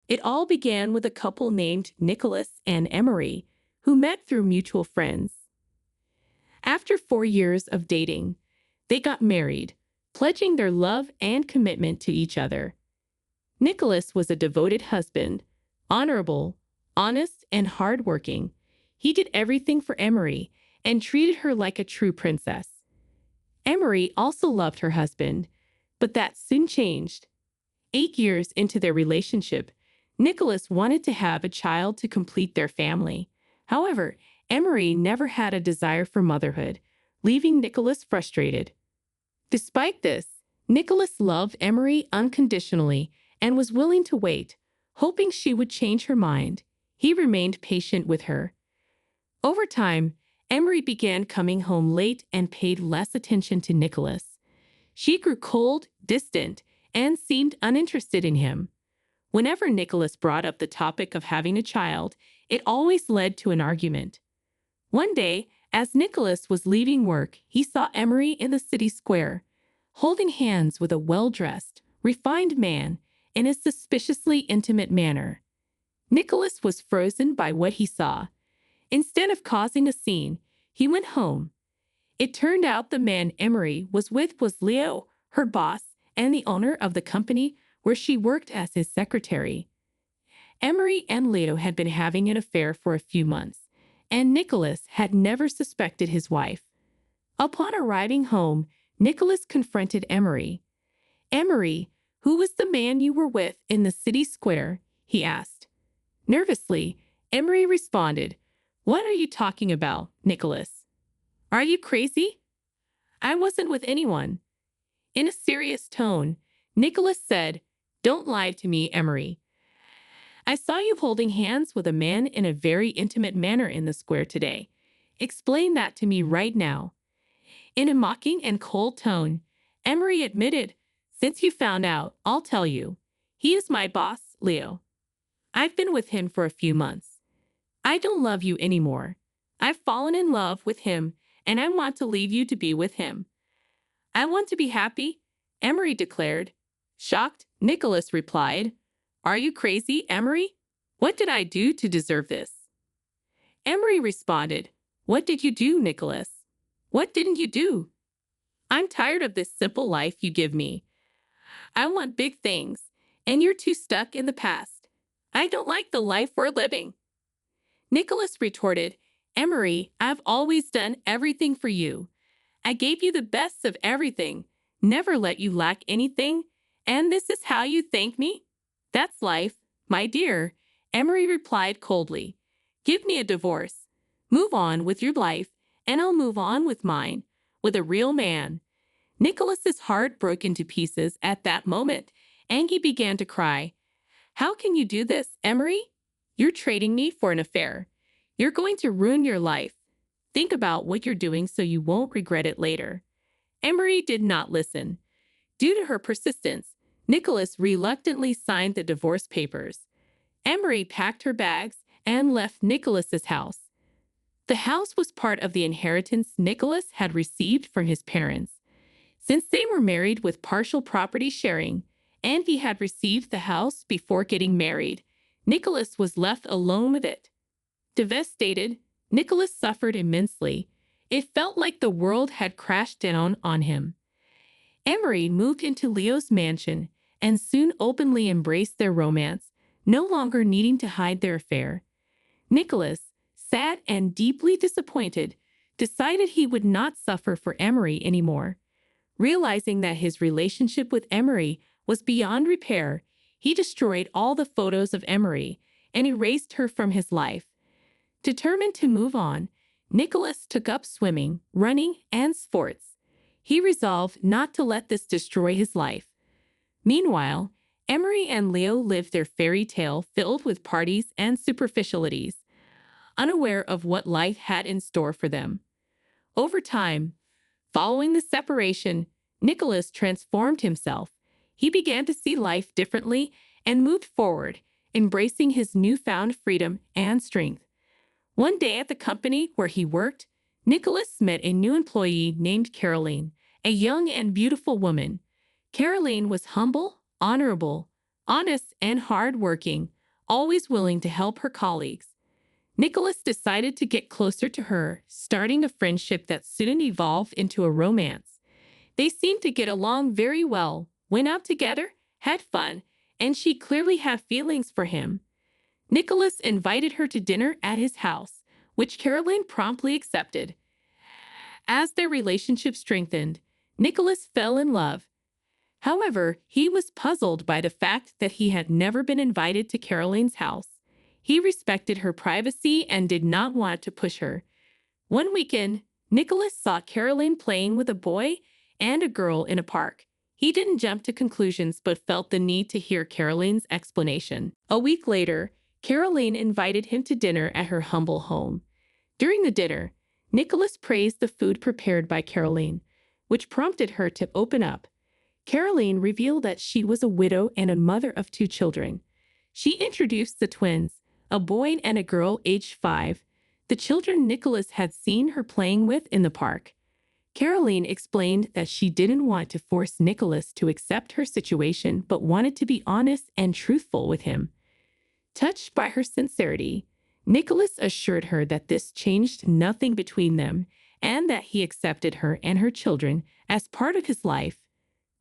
It all began with a couple named Nicholas and Emery, who met through mutual friends. After 4 years of dating, they got married, pledging their love and commitment to each other. Nicholas was a devoted husband, honorable, honest, and hardworking. He did everything for Emery and treated her like a true princess. Emery also loved her husband, but that soon changed. 8 years into their relationship, Nicholas wanted to have a child to complete their family. However, Emery never had a desire for motherhood, leaving Nicholas frustrated. Despite this, Nicholas loved Emery unconditionally and was willing to wait, hoping she would change her mind. He remained patient with her. Over time, Emery began coming home late and paid less attention to Nicholas. She grew cold, distant, and seemed uninterested in him. Whenever Nicholas brought up the topic of having a child, it always led to an argument. One day, as Nicholas was leaving work, he saw Emery in the city square, holding hands with a well-dressed, refined man in a suspiciously intimate manner. Nicholas was frozen by what he saw. Instead of causing a scene, he went home. It turned out the man Emery was with was Leo, her boss, and the owner of the company where she worked as his secretary. Emery and Leo had been having an affair for a few months, and Nicholas had never suspected his wife. Upon arriving home, Nicholas confronted Emery. "Emery, who was the man you were with in the city square?" he asked. Nervously, Emery responded, "What are you talking about, Nicholas? Are you crazy? I wasn't with anyone." In a serious tone, Nicholas said, "Don't lie to me, Emery. I saw you holding hands with a man in a very intimate manner in the square today. Explain that to me right now." In a mocking and cold tone, Emery admitted, "Since you found out, I'll tell you. He is my boss, Leo. I've been with him for a few months. I don't love you anymore. I've fallen in love with him, and I want to leave you to be with him. I want to be happy," Emery declared. Shocked, Nicholas replied, "Are you crazy, Emery? What did I do to deserve this?" Emery responded, "What did you do, Nicholas? What didn't you do? I'm tired of this simple life you give me. I want big things, and you're too stuck in the past. I don't like the life we're living." Nicholas retorted, "Emery, I've always done everything for you. I gave you the best of everything, never let you lack anything, and this is how you thank me? That's life, my dear," Emery replied coldly. "Give me a divorce. Move on with your life, and I'll move on with mine, with a real man." Nicholas's heart broke into pieces at that moment, and he began to cry. "How can you do this, Emery? You're trading me for an affair. You're going to ruin your life. Think about what you're doing so you won't regret it later." Emery did not listen. Due to her persistence, Nicholas reluctantly signed the divorce papers. Emery packed her bags and left Nicholas's house. The house was part of the inheritance Nicholas had received from his parents. Since they were married with partial property sharing, and he had received the house before getting married, Nicholas was left alone with it. Devastated, Nicholas suffered immensely. It felt like the world had crashed down on him. Emery moved into Leo's mansion and soon openly embraced their romance, no longer needing to hide their affair. Nicholas, sad and deeply disappointed, decided he would not suffer for Emery anymore. Realizing that his relationship with Emery was beyond repair, he destroyed all the photos of Emery and erased her from his life. Determined to move on, Nicholas took up swimming, running, and sports. He resolved not to let this destroy his life. Meanwhile, Emery and Leo lived their fairy tale filled with parties and superficialities, unaware of what life had in store for them. Over time, following the separation, Nicholas transformed himself. He began to see life differently and moved forward, embracing his newfound freedom and strength. One day at the company where he worked, Nicholas met a new employee named Caroline, a young and beautiful woman. Caroline was humble, honorable, honest, and hardworking, always willing to help her colleagues. Nicholas decided to get closer to her, starting a friendship that soon evolved into a romance. They seemed to get along very well, went out together, had fun, and she clearly had feelings for him. Nicholas invited her to dinner at his house, which Caroline promptly accepted. As their relationship strengthened, Nicholas fell in love. However, he was puzzled by the fact that he had never been invited to Caroline's house. He respected her privacy and did not want to push her. One weekend, Nicholas saw Caroline playing with a boy and a girl in a park. He didn't jump to conclusions but felt the need to hear Caroline's explanation. A week later, Caroline invited him to dinner at her humble home. During the dinner, Nicholas praised the food prepared by Caroline, which prompted her to open up. Caroline revealed that she was a widow and a mother of 2 children. She introduced the twins, a boy and a girl aged 5, the children Nicholas had seen her playing with in the park. Caroline explained that she didn't want to force Nicholas to accept her situation but wanted to be honest and truthful with him. Touched by her sincerity, Nicholas assured her that this changed nothing between them and that he accepted her and her children as part of his life.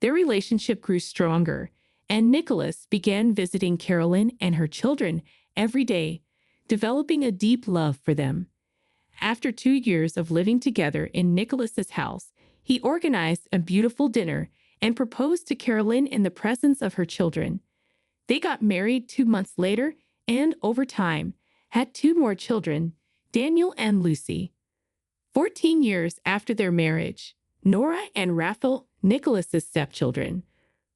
Their relationship grew stronger, and Nicholas began visiting Caroline and her children every day, developing a deep love for them. After 2 years of living together in Nicholas's house, he organized a beautiful dinner and proposed to Caroline in the presence of her children. They got married 2 months later and, over time, had 2 more children, Daniel and Lucy. 14 years after their marriage, Nora and Raphael, Nicholas's stepchildren,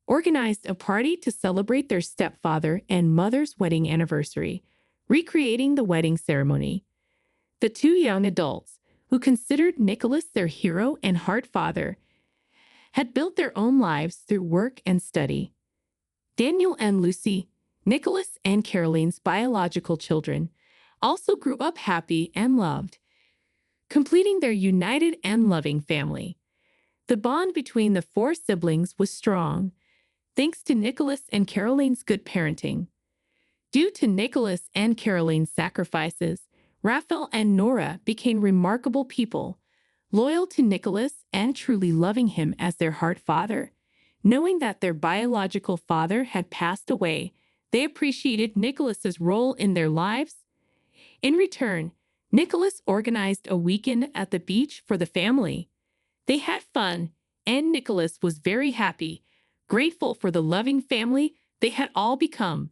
organized a party to celebrate their stepfather and mother's wedding anniversary, recreating the wedding ceremony. The 2 young adults, who considered Nicholas their hero and heart father, had built their own lives through work and study. Daniel and Lucy, Nicholas and Caroline's biological children, also grew up happy and loved, completing their united and loving family. The bond between the 4 siblings was strong, thanks to Nicholas and Caroline's good parenting. Due to Nicholas and Caroline's sacrifices, Raphael and Nora became remarkable people, loyal to Nicholas and truly loving him as their heart father. Knowing that their biological father had passed away, they appreciated Nicholas's role in their lives. In return, Nicholas organized a weekend at the beach for the family. They had fun, and Nicholas was very happy, grateful for the loving family they had all become.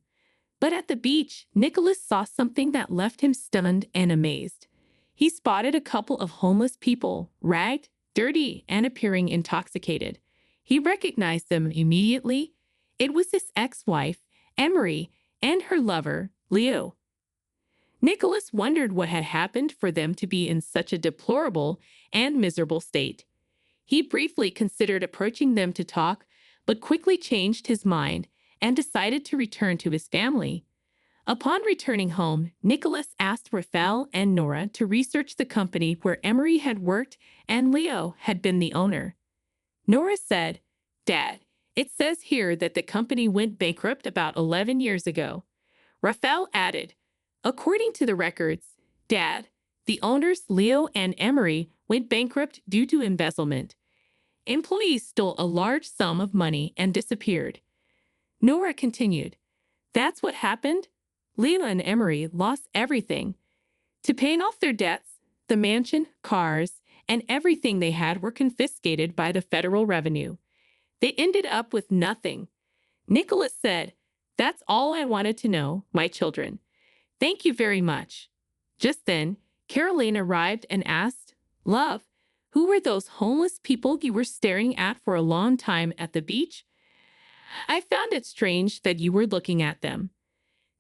But at the beach, Nicholas saw something that left him stunned and amazed. He spotted a couple of homeless people, ragged, dirty, and appearing intoxicated. He recognized them immediately. It was his ex-wife, Emery, and her lover, Leo. Nicholas wondered what had happened for them to be in such a deplorable and miserable state. He briefly considered approaching them to talk, but quickly changed his mind and decided to return to his family. Upon returning home, Nicholas asked Raphael and Nora to research the company where Emery had worked and Leo had been the owner. Nora said, "Dad, it says here that the company went bankrupt about 11 years ago." Raphael added, "According to the records, Dad, the owners Leo and Emery went bankrupt due to embezzlement. Employees stole a large sum of money and disappeared." Nora continued, "That's what happened? Leo and Emery lost everything. To pay off their debts, the mansion, cars, and everything they had were confiscated by the federal revenue. They ended up with nothing." Nicholas said, "That's all I wanted to know, my children. Thank you very much." Just then, Caroline arrived and asked, "Love, who were those homeless people you were staring at for a long time at the beach? I found it strange that you were looking at them."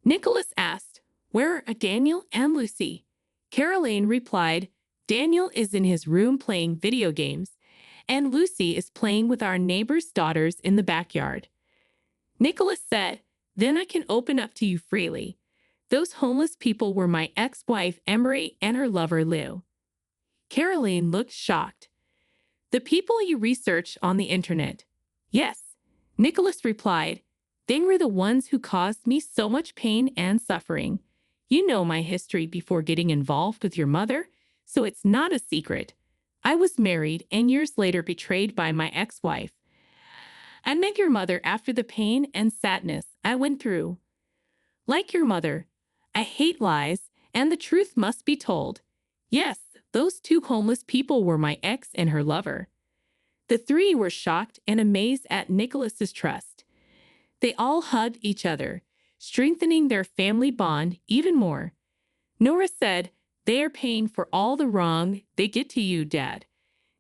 Nicholas asked, "Where are Daniel and Lucy?" Caroline replied, "Daniel is in his room playing video games, and Lucy is playing with our neighbor's daughters in the backyard." Nicholas said, "Then I can open up to you freely. Those homeless people were my ex-wife Emery and her lover Lou." Caroline looked shocked. "The people you researched on the internet?" "Yes," Nicholas replied. They were the ones who caused me so much pain and suffering. You know my history before getting involved with your mother, so it's not a secret. I was married and years later betrayed by my ex-wife. I met your mother after the pain and sadness I went through. Like your mother, I hate lies, and the truth must be told. Yes, those two homeless people were my ex and her lover. The three were shocked and amazed at Nicholas's trust. They all hugged each other, strengthening their family bond even more. Nora said, "They are paying for all the wrong they did to you, Dad.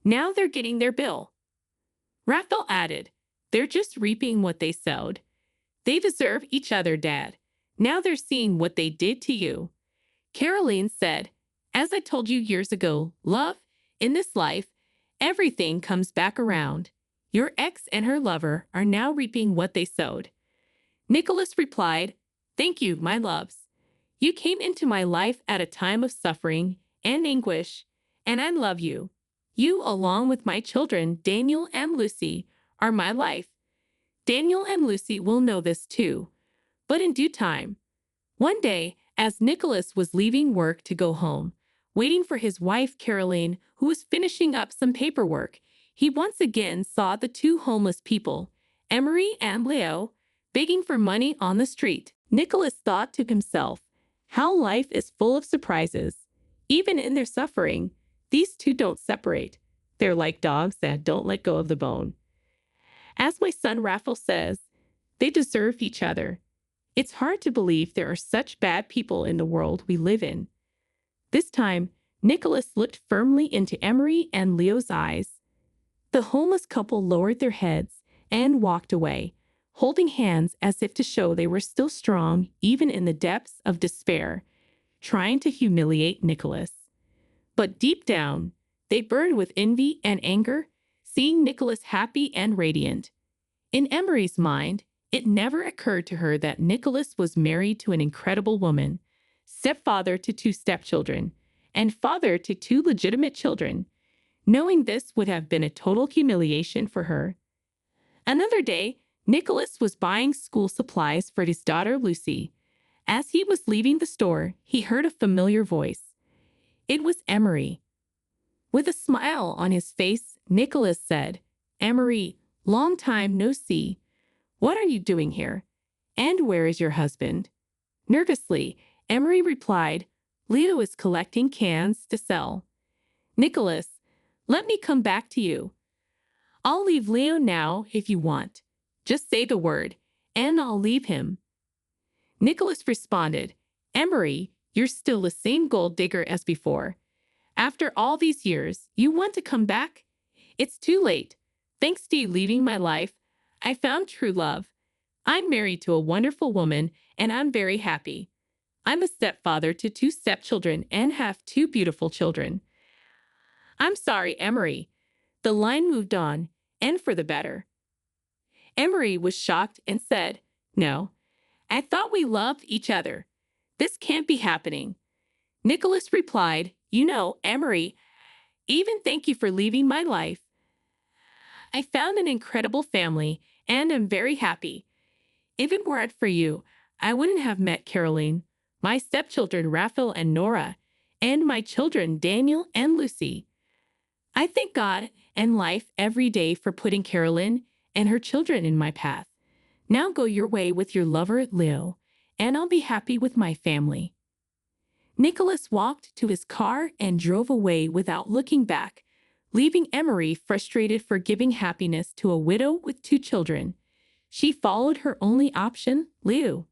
Now they're getting their bill." Raphael added, "They're just reaping what they sowed. They deserve each other, Dad. Now they're seeing what they did to you." Caroline said, "As I told you years ago, love, in this life, everything comes back around. Your ex and her lover are now reaping what they sowed." Nicholas replied, "Thank you, my loves. You came into my life at a time of suffering and anguish, and I love you. You, along with my children, Daniel and Lucy, are my life. Daniel and Lucy will know this too, but in due time." One day, as Nicholas was leaving work to go home, waiting for his wife Caroline, who was finishing up some paperwork, he once again saw the two homeless people, Emery and Leo, begging for money on the street. Nicholas thought to himself, how life is full of surprises. Even in their suffering, these two don't separate. They're like dogs that don't let go of the bone. As my son Raphael says, they deserve each other. It's hard to believe there are such bad people in the world we live in. This time, Nicholas looked firmly into Emery and Leo's eyes. The homeless couple lowered their heads and walked away, holding hands as if to show they were still strong even in the depths of despair, trying to humiliate Nicholas. But deep down, they burned with envy and anger, seeing Nicholas happy and radiant. In Emery's mind, it never occurred to her that Nicholas was married to an incredible woman, stepfather to two stepchildren, and father to two legitimate children. Knowing this would have been a total humiliation for her. Another day, Nicholas was buying school supplies for his daughter Lucy. As he was leaving the store, he heard a familiar voice. It was Emery. With a smile on his face, Nicholas said, "Emery, long time no see. What are you doing here? And where is your husband?" Nervously, Emery replied, "Leo is collecting cans to sell." "Nicholas, let me come back to you. I'll leave Leo now if you want. Just say the word, and I'll leave him." Nicholas responded, "Emery, you're still the same gold digger as before. After all these years, you want to come back? It's too late. Thanks to you leaving my life, I found true love. I'm married to a wonderful woman, and I'm very happy. I'm a stepfather to two stepchildren and have two beautiful children." "I'm sorry, Emery." The line moved on, and for the better. Emery was shocked and said, "No, I thought we loved each other. This can't be happening." Nicholas replied, "You know, Emery, even thank you for leaving my life. I found an incredible family, and am very happy. If it weren't for you, I wouldn't have met Caroline, my stepchildren Raphael and Nora, and my children Daniel and Lucy. I thank God and life every day for putting Caroline and her children in my path. Now go your way with your lover, Leo, and I'll be happy with my family." Nicholas walked to his car and drove away without looking back, leaving Emery frustrated for giving happiness to a widow with two children. She followed her only option, Leo.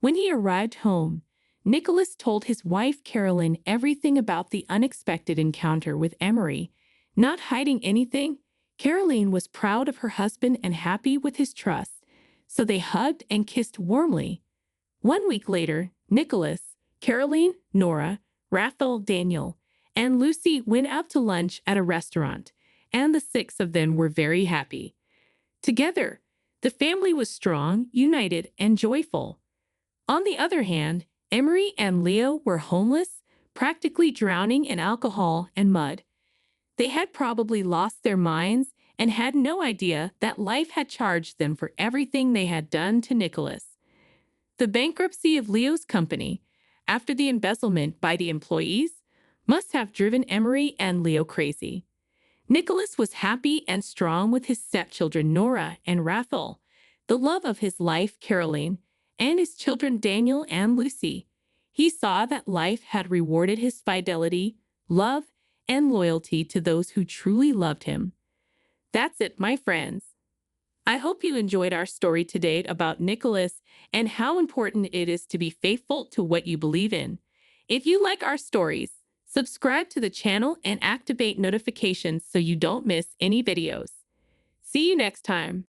When he arrived home, Nicholas told his wife Caroline everything about the unexpected encounter with Emery. Not hiding anything, Caroline was proud of her husband and happy with his trust, so they hugged and kissed warmly. 1 week later, Nicholas, Caroline, Nora, Raphael, Daniel, and Lucy went out to lunch at a restaurant, and the 6 of them were very happy. Together, the family was strong, united, and joyful. On the other hand, Emery and Leo were homeless, practically drowning in alcohol and mud. They had probably lost their minds and had no idea that life had charged them for everything they had done to Nicholas. The bankruptcy of Leo's company, after the embezzlement by the employees, must have driven Emery and Leo crazy. Nicholas was happy and strong with his stepchildren Nora and Rathel, the love of his life Caroline, and his children Daniel and Lucy. He saw that life had rewarded his fidelity, love, and loyalty to those who truly loved him. That's it, my friends. I hope you enjoyed our story today about Nicholas and how important it is to be faithful to what you believe in. If you like our stories, subscribe to the channel and activate notifications so you don't miss any videos. See you next time.